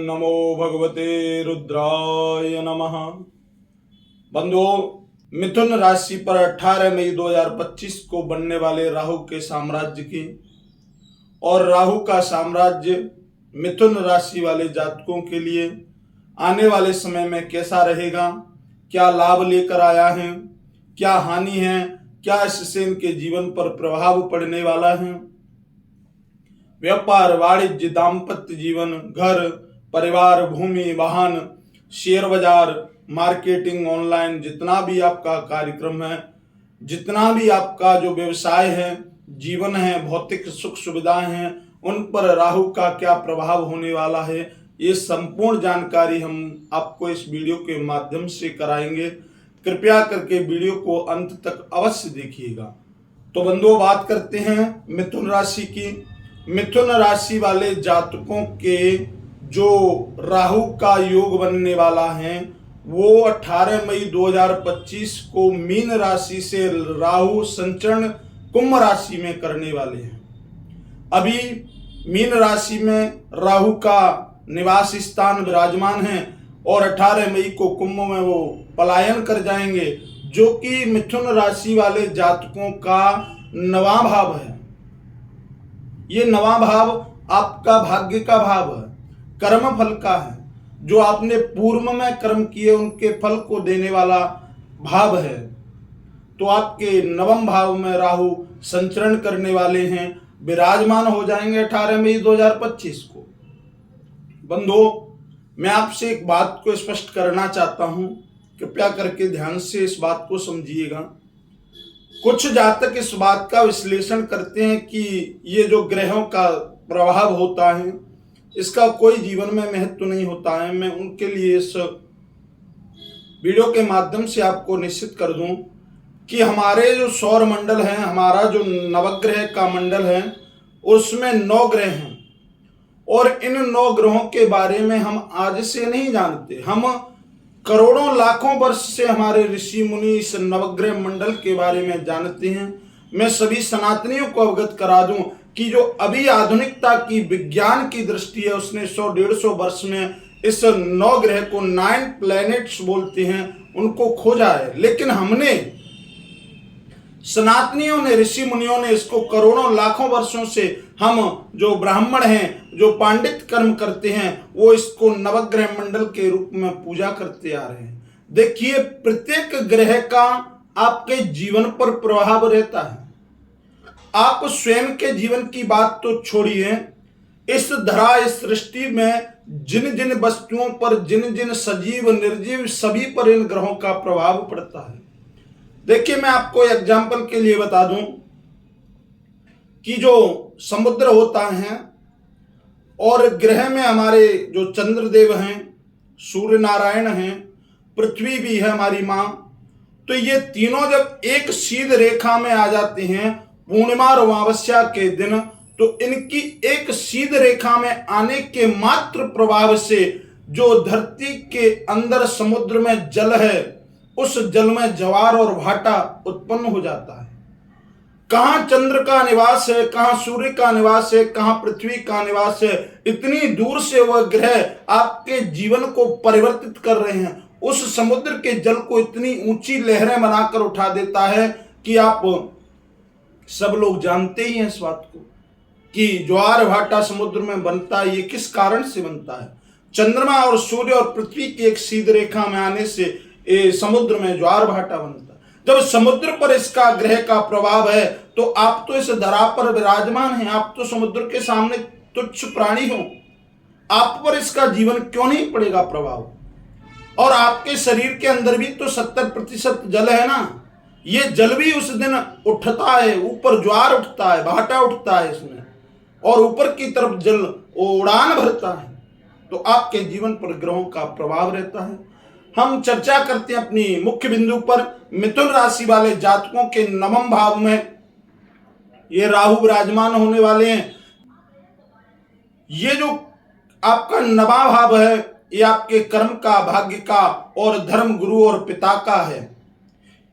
नमो भगवते रुद्राय नमः। बंधुओं, मिथुन राशि पर 18 मई 2025 को बनने वाले राहु के साम्राज्य की और राहु का साम्राज्य मिथुन राशि वाले जातकों के लिए आने वाले समय में कैसा रहेगा, क्या लाभ लेकर आया है, क्या हानि है, क्या इससे इनके जीवन पर प्रभाव पड़ने वाला है। व्यापार, वाणिज्य, दाम्पत्य जीवन, घर परिवार, भूमि, वाहन, शेयर बाजार, मार्केटिंग, ऑनलाइन, जितना भी आपका कार्यक्रम है, जितना भी आपका जो व्यवसाय है, जीवन है, भौतिक सुख सुविधाएं हैं, उन पर राहु का क्या प्रभाव होने वाला है, ये संपूर्ण जानकारी हम आपको इस वीडियो के माध्यम से कराएंगे। कृपया करके वीडियो को अंत तक अवश्य देखिएगा। तो बंधुओं, बात करते हैं मिथुन राशि की। मिथुन राशि वाले जातकों के जो राहु का योग बनने वाला है वो 18 मई 2025 को मीन राशि से राहु संचरण कुंभ राशि में करने वाले हैं। अभी मीन राशि में राहु का निवास स्थान विराजमान है और 18 मई को कुंभ में वो पलायन कर जाएंगे, जो कि मिथुन राशि वाले जातकों का नवा भाव है। ये नवा भाव आपका भाग्य का भाव है, कर्म फल का है। जो आपने पूर्व में कर्म किए उनके फल को देने वाला भाव है। तो आपके नवम भाव में राहु संचरण करने वाले हैं, विराजमान हो जाएंगे 18 मई 2025 को। बंधुओं, मैं आपसे एक बात को स्पष्ट करना चाहता हूं, कृपया करके ध्यान से इस बात को समझिएगा। कुछ जातक इस बात का विश्लेषण करते हैं कि ये जो ग्रहों का प्रभाव होता है इसका कोई जीवन में महत्व नहीं होता है। मैं उनके लिए इस वीडियो के माध्यम से आपको निश्चित कर दूं कि हमारे जो सौर मंडल है, हमारा जो नवग्रह का मंडल है, उसमें 9 ग्रह हैं और इन 9 ग्रहों के बारे में हम आज से नहीं जानते। हम करोड़ों लाखों वर्ष से हमारे ऋषि मुनि इस नवग्रह मंडल के बारे में जानते हैं। मैं सभी सनातनियों को अवगत करा दूं कि जो अभी आधुनिकता की विज्ञान की दृष्टि है उसने 100-150 वर्ष में इस 9 ग्रह को 9 प्लैनेट्स बोलते हैं, उनको खोजा है। लेकिन हमने सनातनियों ने, ऋषि मुनियों ने इसको करोड़ों लाखों वर्षों से, हम जो ब्राह्मण हैं, जो पांडित कर्म करते हैं, वो इसको नवग्रह मंडल के रूप में पूजा करते आ रहे हैं। देखिए, प्रत्येक ग्रह का आपके जीवन पर प्रभाव रहता है। आप स्वयं के जीवन की बात तो छोड़िए, इस धरा, इस सृष्टि में जिन जिन वस्तुओं पर, जिन जिन सजीव निर्जीव सभी पर इन ग्रहों का प्रभाव पड़ता है। देखिए, मैं आपको एग्जाम्पल के लिए बता दूं कि जो समुद्र होता है और ग्रह में हमारे जो चंद्रदेव हैं, सूर्य नारायण हैं, पृथ्वी भी है हमारी मां, तो ये तीनों जब एक सीध रेखा में आ जाते हैं पूर्णिमा और अमावस्या के दिन, तो इनकी एक सीध रेखा में आने के मात्र प्रभाव से जो धरती के अंदर समुद्र में जल है, उस जल में ज्वार और भाटा उत्पन्न हो जाता है। कहां चंद्र का निवास है, कहां सूर्य का निवास है, कहां पृथ्वी का निवास है, इतनी दूर से वह ग्रह आपके जीवन को परिवर्तित कर रहे हैं। उस समुद्र के जल को इतनी ऊंची लहरें बनाकर उठा देता है कि आप सब लोग जानते ही हैं इस बात को कि ज्वार भाटा समुद्र में बनता है। ये किस कारण से बनता है? चंद्रमा और सूर्य और पृथ्वी की एक सीध रेखा में आने से समुद्र में ज्वार भाटा बनता है। जब समुद्र पर इसका ग्रह का प्रभाव है तो आप तो इस धरा पर विराजमान हैं, आप तो समुद्र के सामने तुच्छ प्राणी हो, आप पर इसका जीवन क्यों नहीं पड़ेगा प्रभाव? और आपके शरीर के अंदर भी तो 70% जल है ना। ये जल भी उस दिन उठता है, ऊपर ज्वार उठता है, भाटा उठता है इसमें, और ऊपर की तरफ जल उड़ान भरता है। तो आपके जीवन पर ग्रहों का प्रभाव रहता है। हम चर्चा करते हैं अपनी मुख्य बिंदु पर। मिथुन राशि वाले जातकों के नवम भाव में ये राहु विराजमान होने वाले हैं। ये जो आपका नवा भाव है, ये आपके कर्म का, भाग्य का और धर्म गुरु और पिता का है।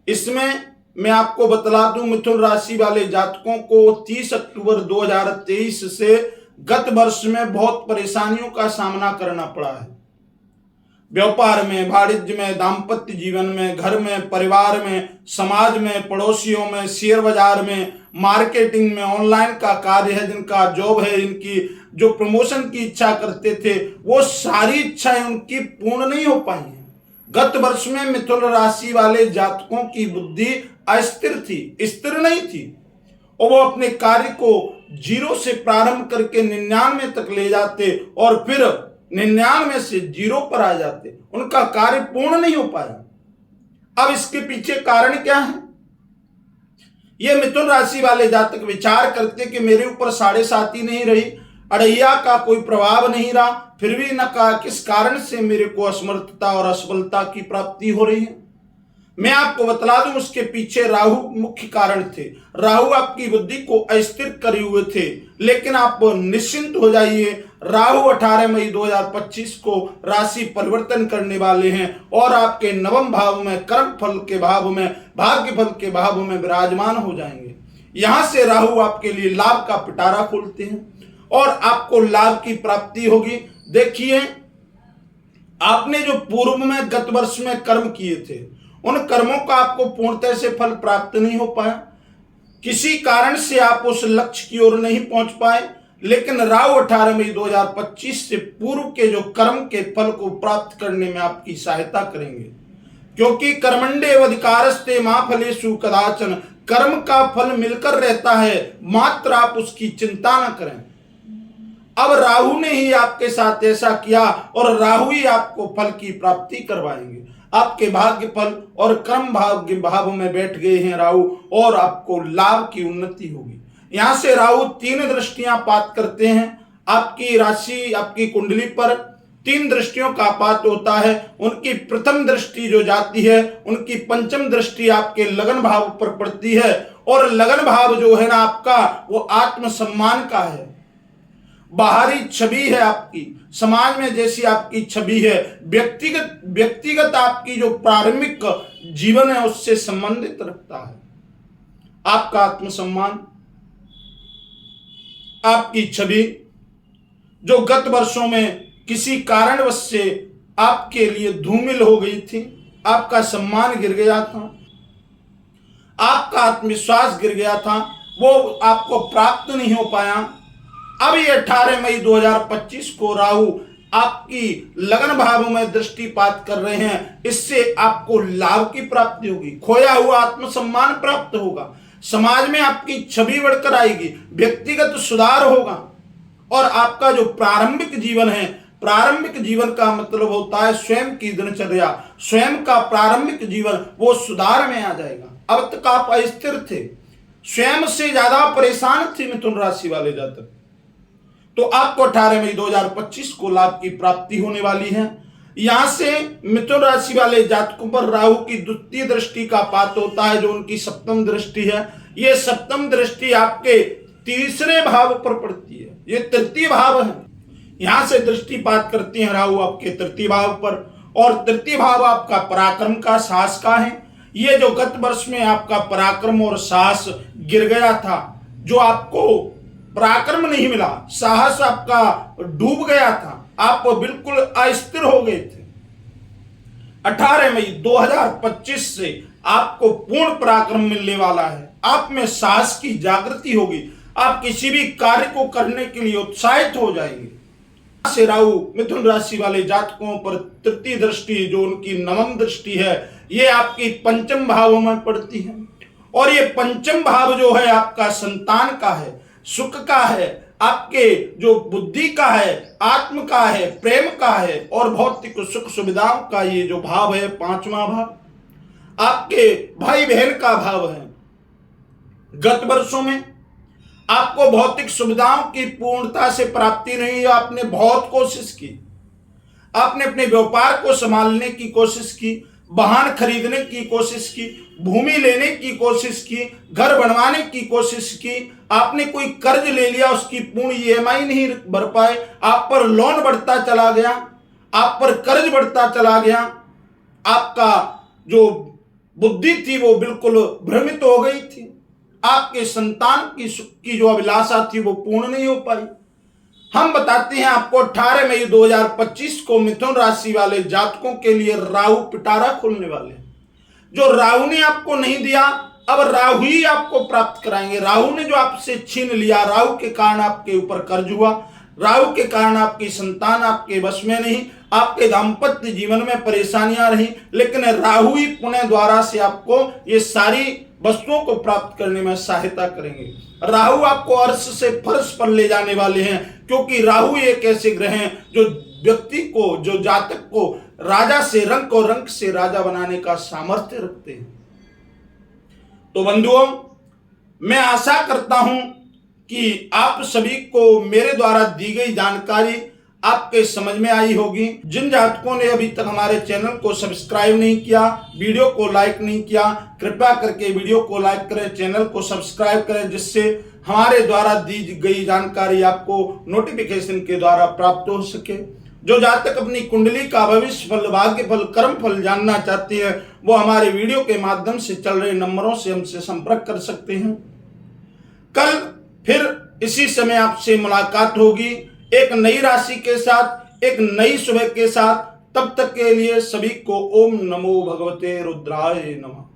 इसमें मैं आपको बतला दूं, मिथुन राशि वाले जातकों को 30 अक्टूबर 2023 से गत वर्ष में बहुत परेशानियों का सामना करना पड़ा है। व्यापार में, वाणिज्य में, दाम्पत्य जीवन में, घर में, परिवार में, समाज में, पड़ोसियों में, शेयर बाजार में, मार्केटिंग में, ऑनलाइन का कार्य है, जिनका जॉब है, इनकी जो प्रमोशन की इच्छा करते थे, वो सारी इच्छाएं उनकी पूर्ण नहीं हो पाई हैं। गत वर्ष में मिथुन राशि वाले जातकों की बुद्धि अस्थिर थी, स्थिर नहीं थी, और वो अपने कार्य को 0 से प्रारंभ करके 99 तक ले जाते और फिर 99 से 0 पर आ जाते। उनका कार्य पूर्ण नहीं हो पाया। अब इसके पीछे कारण क्या है? ये मिथुन राशि वाले जातक विचार करते कि मेरे ऊपर 7.5 नहीं रही, अड़ैया का कोई प्रभाव नहीं रहा, फिर भी न का किस कारण से मेरे को असमर्थता और असफलता की प्राप्ति हो रही है। मैं आपको बतला दूं, उसके पीछे राहु मुख्य कारण थे। राहु आपकी बुद्धि को अस्थिर करे हुए थे, लेकिन आप निश्चिंत हो जाइए, राहु 18 मई 2025 को राशि परिवर्तन करने वाले हैं और आपके नवम भाव में, कर्म फल के भाव में, भाग्य फल के भाव में विराजमान हो जाएंगे। यहां से राहु आपके लिए लाभ का पिटारा खोलते हैं और आपको लाभ की प्राप्ति होगी। देखिए, आपने जो पूर्व में गत वर्ष में कर्म किए थे, उन कर्मों का आपको पूर्णतः से फल प्राप्त नहीं हो पाया। किसी कारण से आप उस लक्ष्य की ओर नहीं पहुंच पाए, लेकिन राहु 18 मई 2025 से पूर्व के जो कर्म के फल को प्राप्त करने में आपकी सहायता करेंगे, क्योंकि कर्मण्डे अधिकारस्ते मां फलेषु कदाचन, कर्म का फल मिलकर रहता है, मात्र आप उसकी चिंता न करें। अब राहु ने ही आपके साथ ऐसा किया और राहु ही आपको फल की प्राप्ति करवाएंगे। आपके भाग्य फल और कर्म भाग्य भाव में बैठ गए हैं राहु, और आपको लाभ की उन्नति होगी। यहां से राहु 3 दृष्टियां पात करते हैं आपकी राशि, आपकी कुंडली पर 3 दृष्टियों का पात होता है। उनकी प्रथम दृष्टि जो जाती है, उनकी पंचम दृष्टि आपके लगन भाव पर पड़ती है, और लगन भाव जो है ना आपका, वो आत्मसम्मान का है, बाहरी छवि है आपकी, समाज में जैसी आपकी छवि है, व्यक्तिगत आपकी जो प्रारंभिक जीवन है उससे संबंधित रखता है। आपका आत्मसम्मान, आपकी छवि जो गत वर्षों में किसी कारणवश से आपके लिए धूमिल हो गई थी, आपका सम्मान गिर गया था, आपका आत्मविश्वास गिर गया था, वो आपको प्राप्त नहीं हो पाया। अब ये 18 मई 2025 को राहु आपकी लगन भाव में दृष्टिपात कर रहे हैं, इससे आपको लाभ की प्राप्ति होगी, खोया हुआ आत्मसम्मान प्राप्त होगा, समाज में आपकी छवि बढ़कर आएगी, व्यक्तिगत सुधार होगा, और आपका जो प्रारंभिक जीवन है, प्रारंभिक जीवन का मतलब होता है स्वयं की दिनचर्या, स्वयं का प्रारंभिक जीवन, वो सुधार में आ जाएगा। अब तक आप अस्थिर थे, स्वयं से ज्यादा परेशान थे मिथुन राशि वाले जातक, तो आपको 18 मई 2025 को लाभ की प्राप्ति होने वाली है। यहां से मिथुन राशि वाले जातकों पर राहु की द्वितीय दृष्टि का पात होता है, जो उनकी सप्तम दृष्टि है। यह सप्तम दृष्टि आपके तीसरे भाव पर पड़ती है, ये तृतीय भाव है। यहां से दृष्टिपात करते हैं राहु आपके तृतीय भाव पर, और तृतीय भाव आपका पराक्रम का, साहस का है। ये जो गत वर्ष में आपका पराक्रम और साहस गिर गया था, जो आपको पराक्रम नहीं मिला, साहस आपका डूब गया था, आप बिल्कुल अस्थिर हो गए थे, 18 मई 2025 से आपको पूर्ण पराक्रम मिलने वाला है। आप में साहस की जागृति होगी, आप किसी भी कार्य को करने के लिए उत्साहित हो जाएंगे। से राहु मिथुन राशि वाले जातकों पर तृतीय दृष्टि, जो उनकी नवम दृष्टि है, ये आपकी पंचम भाव में पड़ती है, और ये पंचम भाव जो है आपका संतान का है, सुख का है, आपके जो बुद्धि का है, आत्म का है, प्रेम का है, और भौतिक सुख सुविधाओं का ये जो भाव है, 5वां भाव आपके भाई बहन का भाव है। गत वर्षों में आपको भौतिक सुविधाओं की पूर्णता से प्राप्ति नहीं है, आपने बहुत कोशिश की, आपने अपने व्यापार को संभालने की कोशिश की, वाहन खरीदने की कोशिश की, भूमि लेने की कोशिश की, घर बनवाने की कोशिश की, आपने कोई कर्ज ले लिया, उसकी पूर्ण ईएमआई नहीं भर पाए, आप पर लोन बढ़ता चला गया, आप पर कर्ज बढ़ता चला गया, आपका जो बुद्धि थी वो बिल्कुल भ्रमित हो गई थी, आपके संतान की सुख की जो अभिलाषा थी वो पूर्ण नहीं हो पाई। हम बताते हैं आपको 18 मई 2025 को मिथुन राशि वाले जातकों के लिए राहु पिटारा खोलने वाले। जो राहु ने आपको नहीं दिया, अब राहु ही आपको प्राप्त कराएंगे। राहु ने जो आपसे छीन लिया, राहु के कारण आपके ऊपर कर्ज हुआ, राहु के कारण आपकी संतान आपके वश में नहीं, आपके दाम्पत्य जीवन में परेशानियां रही, लेकिन राहु ही पुण्य द्वारा से आपको ये सारी वस्तुओं को प्राप्त करने में सहायता करेंगे। राहु आपको अर्श से फर्श पर ले जाने वाले हैं, क्योंकि राहु एक ऐसे ग्रह हैं जो व्यक्ति को, जो जातक को राजा से रंक और रंक से राजा बनाने का सामर्थ्य रखते हैं। तो बंधुओं, मैं आशा करता हूं कि आप सभी को मेरे द्वारा दी गई जानकारी आपके समझ में आई होगी। जिन जातकों ने अभी तक हमारे चैनल को सब्सक्राइब नहीं किया, वीडियो को लाइक नहीं किया, कृपया करके वीडियो को लाइक करें, चैनल को सब्सक्राइब करें, जिससे हमारे द्वारा दी गई जानकारी आपको नोटिफिकेशन के द्वारा प्राप्त हो सके। जो जातक अपनी कुंडली का भविष्य फल, भाग्य फल, कर्म फल जानना चाहते हैं, वो हमारे वीडियो के माध्यम से चल रहे नंबरों से हमसे संपर्क कर सकते हैं। कल फिर इसी समय आपसे मुलाकात होगी एक नई राशि के साथ, एक नई सुबह के साथ। तब तक के लिए सभी को ओम नमो भगवते रुद्राय नमः।